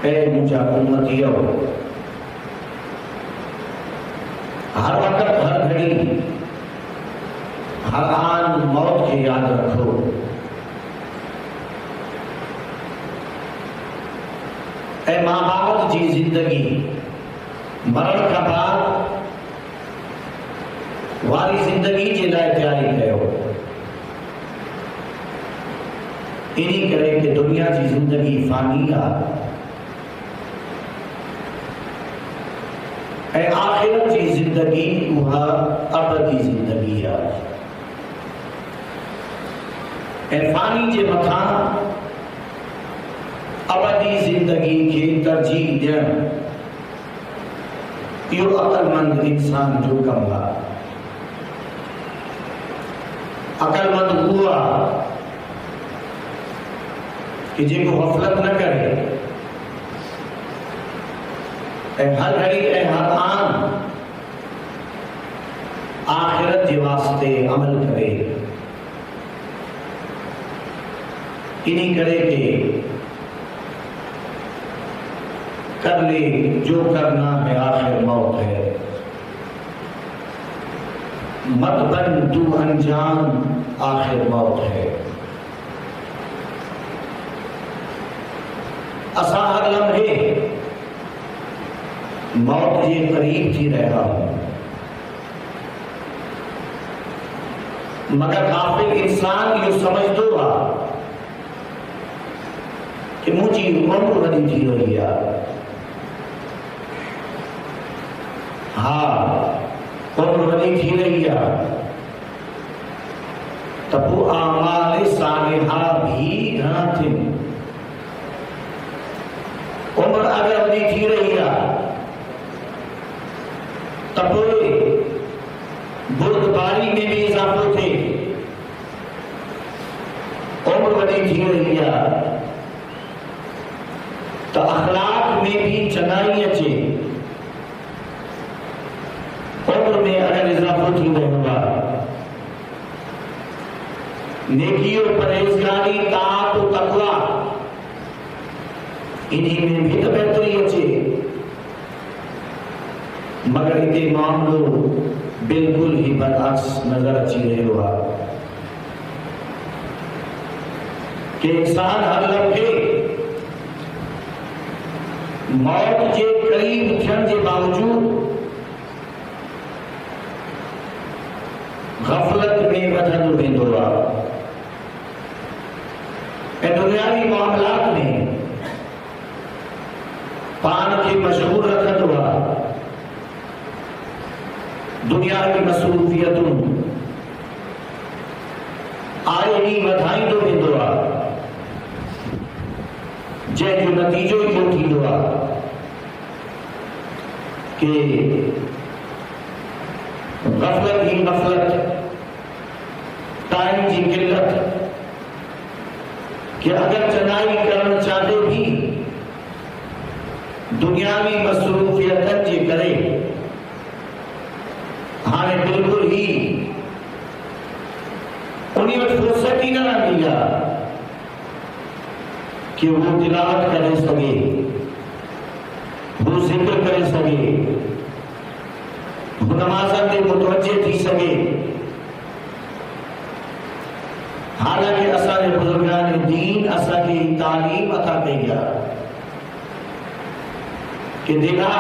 ए मुझा उम्मतियो, हर वक्त हर घड़ी हर आन मौत के याद रखो। ए मां बाप जी जिंदगी मरण का बाद वारी जिंदगी जे लाइ तैयारी कयो। इन्हीं करे कि दुनिया की जिंदगी फानी आहे ऐं आखिरत की जिंदगी उहा अबदी जिंदगी आहे। ऐं फानी जे मथां अबदी जिंदगी के तरजीह ॾियणु इहो अक़लमंद इंसान जो कमु आहे। अक़लमंद उहो आहे कि जेको गफ़लत न करे ऐं हर घड़ी ऐं हर आन आखिरत के वास्ते अमल करे। इन्हीं करे के कर ले जो करना है आखिर मौत है, मत बन तू अनजान आखिर मौत है। असा हर लम्हे मौत के करीब थी रहा हूं, मगर गाफिल इंसान यो समझदो आहे कि मुझी उम्र वधी थी रही आहे। हाँ, उम्र वधी थी रही आहे त पोइ आमाल सालिहा भी घणा थियनि। उम्र अगर वधी थी रही है तो बुर्दबारी में भी इजाफो थे। उम्र वधी थी रही है तो अखलाक में भी चंगाई अचे। उम्र में अगर इजाफो थी रहो आहे, नेकियो परहेज़गारी ताक़त तक़वा इन्हीं में भी तो बेहतरी अचे। मगर इते मामलो बिल्कुल ही बरअक्स नजर अची रहियो आहे कि इंसान हर लम्हे मौत के करीब थियण जे बावजूद गफलत में वधंदो वेंदो आहे ऐं दुनियावी मामलात में पान के मशहूर रखंदो आहे। दुनिया की मसरूफियतूं आए ही वधाईंदो वेंदो आहे, जंहिंजो नतीजो इहो थींदो आहे कि गफलत ही गफलत, टाइम की किल्लत, कि अगर चनाई करण चाहे भी दुनियावी मसरूफियतन जे करे हाणे बिल्कुल ही उन्हीं वटि फुर्सत ही न रहंदी आहे कि वो तिलावत करे सके, वो जिक्र करे सके, वो नमाज़न ते मुतवज्जे थी सके। हालांकि असांजे बुजुर्गान दीन असांखे तालीम अता कई आहे कि दिला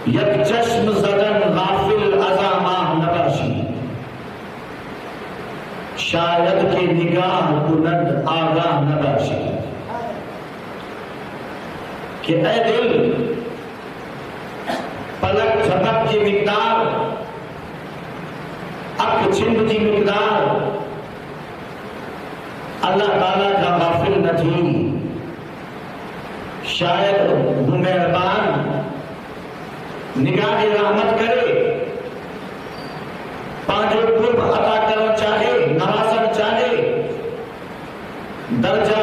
यक चश्म ज़दन गाफिल अज़ामाह नबाशी, शायद के निगाह बुलंद आगाह नबाशी। कि ऐ दिल पलक झपक की मिकदार, अक छिंद की मिकदार अल्लाह ताला का गाफिल न थी। शायद वो मेहरबान निगाह रहमत करे, पांचों कुर्ब अता करना चाहे, नवाजन चाहे, दर्जा